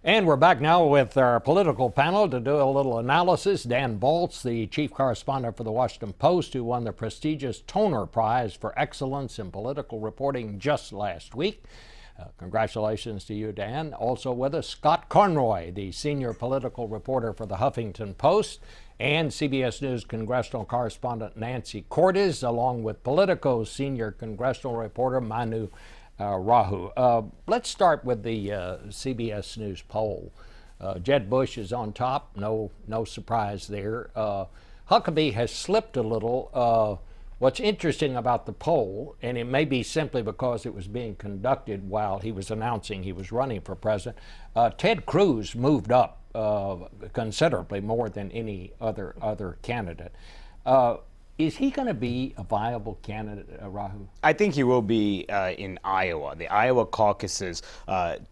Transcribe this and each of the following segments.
And we're back now with our political panel to do a little analysis. Dan Balz, the chief correspondent for the Washington Post, who won the prestigious Toner Prize for Excellence in Political Reporting just last week. Congratulations to you, Dan. Also with us, Scott Conroy, the senior political reporter for the Huffington Post, and CBS News congressional correspondent Nancy Cordes, along with Politico's senior congressional reporter Manu. Raju. Let's start with the CBS News poll. Jeb Bush is on top, no surprise there. Huckabee has slipped a little. What's interesting about the poll, and it may be simply because it was being conducted while he was announcing he was running for president, Ted Cruz moved up considerably more than any other candidate. Is he going to be a viable candidate, Raju? I think he will be in Iowa. The Iowa caucuses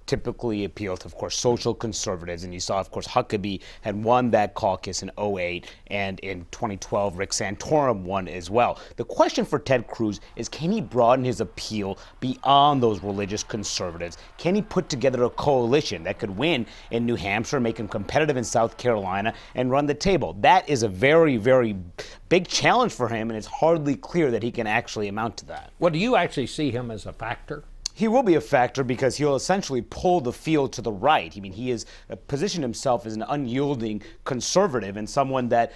typically appeal to, of course, social conservatives. And you saw, of course, Huckabee had won that caucus in 2008, and in 2012, Rick Santorum won as well. The question for Ted Cruz is, can he broaden his appeal beyond those religious conservatives? Can he put together a coalition that could win in New Hampshire, make him competitive in South Carolina, and run the table? That is a very, very big challenge for him, and it's hardly clear that he can actually amount to that. Well, do you actually see him as a factor? He will be a factor because he'll essentially pull the field to the right. I mean, he has positioned himself as an unyielding conservative and someone that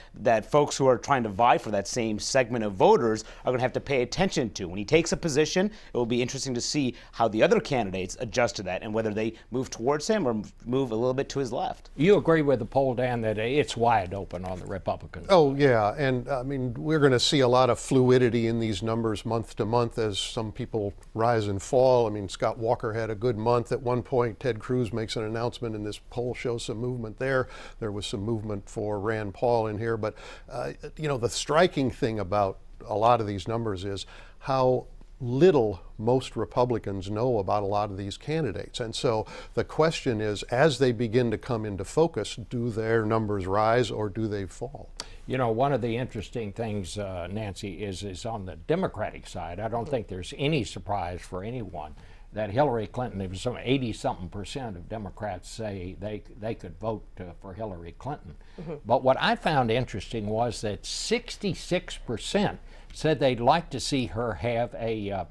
folks who are trying to vie for that same segment of voters are going to have to pay attention to. When he takes a position, it will be interesting to see how the other candidates adjust to that and whether they move towards him or move a little bit to his left. You agree with the poll, Dan, that it's wide open on the Republicans? Oh, yeah. And I mean, we're going to see a lot of fluidity in these numbers month to month as some people rise and fall. I mean, Scott Walker had a good month. At one point, Ted Cruz makes an announcement, and this poll shows some movement there. There was some movement for Rand Paul in here. But, the striking thing about a lot of these numbers is how little most Republicans know about a lot of these candidates. And so the question is, as they begin to come into focus, do their numbers rise or do they fall? You know, one of the interesting things, Nancy, is on the Democratic side. I don't think there's any surprise for anyone that Hillary Clinton, there was some 80-something% of Democrats say they could vote for Hillary Clinton. Mm-hmm. But what I found interesting was that 66% said they'd like to see her have a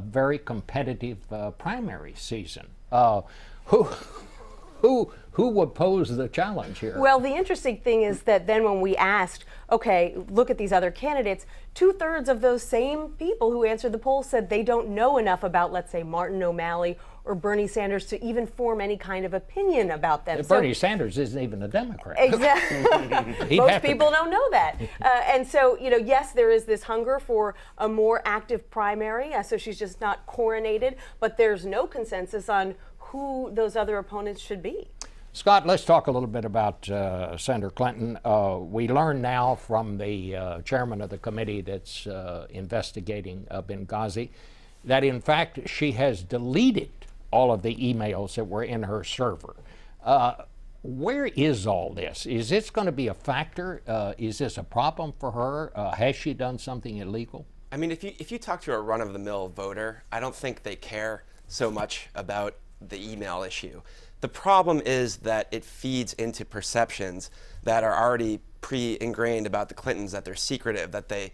very competitive primary season. Who would pose the challenge here? Well, the interesting thing is that then when we asked, okay, look at these other candidates, 2/3 of those same people who answered the poll said they don't know enough about, let's say, Martin O'Malley or Bernie Sanders to even form any kind of opinion about them. Bernie Sanders isn't even a Democrat. Exactly. Most people don't know that. And so, yes, there is this hunger for a more active primary, so she's just not coronated, but there's no consensus on who those other opponents should be. Scott, let's talk a little bit about Senator Clinton. We learn now from the chairman of the committee that's investigating Benghazi that, in fact, she has deleted all of the emails that were in her server. Where is all this? Is this going to be a factor? Is this a problem for her? Has she done something illegal? I mean, if you talk to a run-of-the-mill voter, I don't think they care so much about the email issue. The problem is that it feeds into perceptions that are already pre-ingrained about the Clintons, that they're secretive, that they,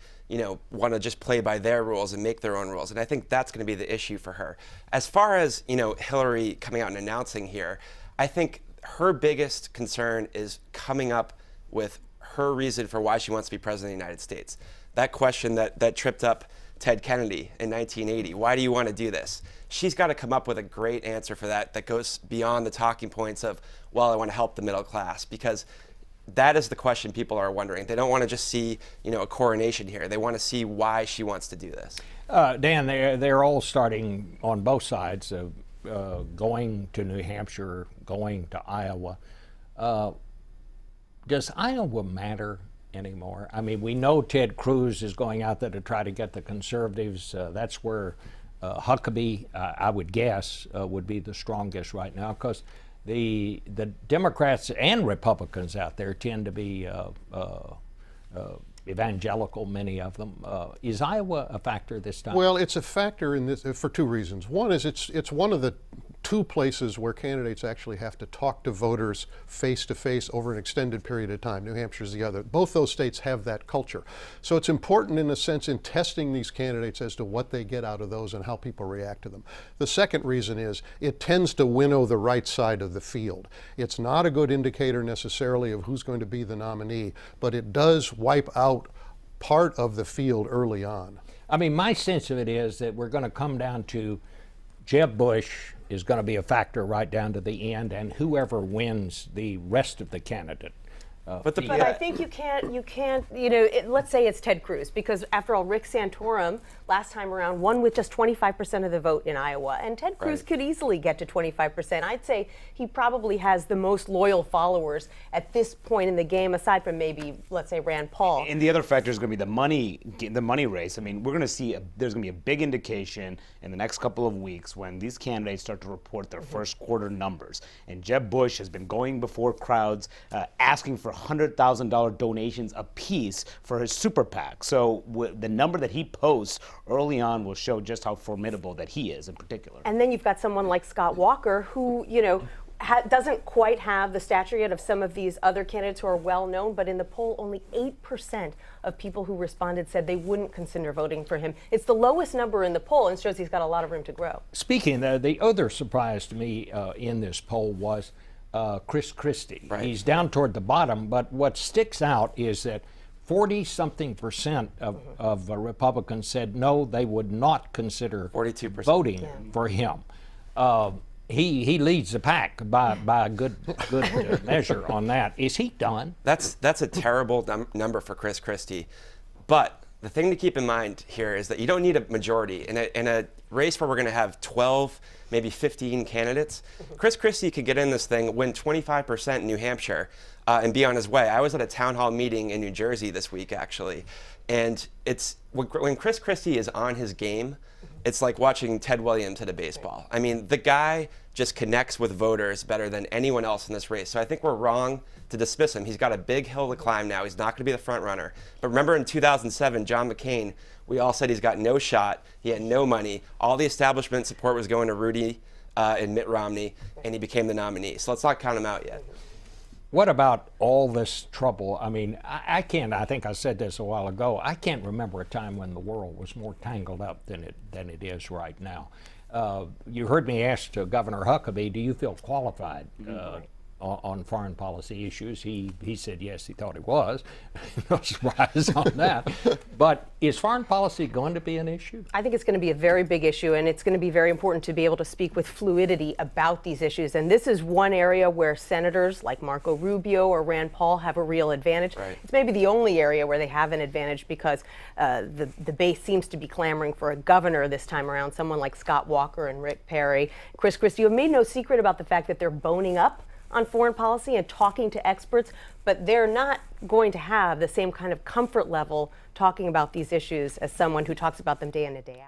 want to just play by their rules and make their own rules. And I think that's going to be the issue for her. As far as, Hillary coming out and announcing here, I think her biggest concern is coming up with her reason for why she wants to be president of the United States. That question that tripped up Ted Kennedy in 1980. Why do you want to do this? She's got to come up with a great answer for that goes beyond the talking points of, well, I want to help the middle class, because that is the question people are wondering. They don't want to just see, a coronation here. They want to see why she wants to do this. Dan, they're all starting on both sides of going to New Hampshire, going to Iowa. Does Iowa matter anymore? I mean, we know Ted Cruz is going out there to try to get the conservatives. That's where Huckabee, I would guess, would be the strongest right now, because the Democrats and Republicans out there tend to be evangelical, many of them. Is Iowa a factor this time? Well, it's a factor in this for two reasons. One is it's one of the two places where candidates actually have to talk to voters face to face over an extended period of time. New Hampshire's the other. Both those states have that culture. So it's important in a sense in testing these candidates as to what they get out of those and how people react to them. The second reason is it tends to winnow the right side of the field. It's not a good indicator necessarily of who's going to be the nominee, but it does wipe out part of the field early on. I mean, my sense of it is that we're going to come down to Jeb Bush is going to be a factor right down to the end, and whoever wins the rest of the candidate. But I think you can't, let's say it's Ted Cruz, because after all, Rick Santorum last time around won with just 25% of the vote in Iowa, and Ted Cruz could easily get to 25%. I'd say he probably has the most loyal followers at this point in the game, aside from maybe, let's say, Rand Paul. And the other factor is going to be the money race. I mean, we're going to see there's going to be a big indication in the next couple of weeks when these candidates start to report their first quarter numbers. And Jeb Bush has been going before crowds asking for $100,000 donations apiece for his super PAC. So the number that he posts early on will show just how formidable that he is in particular. And then you've got someone like Scott Walker who, doesn't quite have the stature yet of some of these other candidates who are well known, but in the poll, only 8% of people who responded said they wouldn't consider voting for him. It's the lowest number in the poll and shows he's got a lot of room to grow. Speaking of the other surprise to me in this poll was Chris Christie. Right. He's down toward the bottom, but what sticks out is that 40-something% of Republicans said no, they would not consider 42% voting for him. He leads the pack by a good measure on that. Is he done? That's a terrible number for Chris Christie. But the thing to keep in mind here is that you don't need a majority. In a race where we're going to have 12, maybe 15 candidates, Chris Christie could get in this thing, win 25% in New Hampshire, and be on his way. I was at a town hall meeting in New Jersey this week, actually. And it's when Chris Christie is on his game, it's like watching Ted Williams hit a baseball. I mean, the guy just connects with voters better than anyone else in this race. So I think we're wrong to dismiss him. He's got a big hill to climb now. He's not going to be the front runner. But remember in 2007, John McCain, we all said he's got no shot. He had no money. All the establishment support was going to Rudy and Mitt Romney, and he became the nominee. So let's not count him out yet. What about all this trouble? I mean, I think I said this a while ago, I can't remember a time when the world was more tangled up than it is right now. You heard me ask Governor Huckabee, do you feel qualified on foreign policy issues? He said yes, he thought he was. No surprise on that. But is foreign policy going to be an issue? I think it's going to be a very big issue, and it's going to be very important to be able to speak with fluidity about these issues. And this is one area where senators like Marco Rubio or Rand Paul have a real advantage. Right. It's maybe the only area where they have an advantage because the base seems to be clamoring for a governor this time around, someone like Scott Walker and Rick Perry. Chris Christie have made no secret about the fact that they're boning up on foreign policy and talking to experts, but they're not going to have the same kind of comfort level talking about these issues as someone who talks about them day in and day out.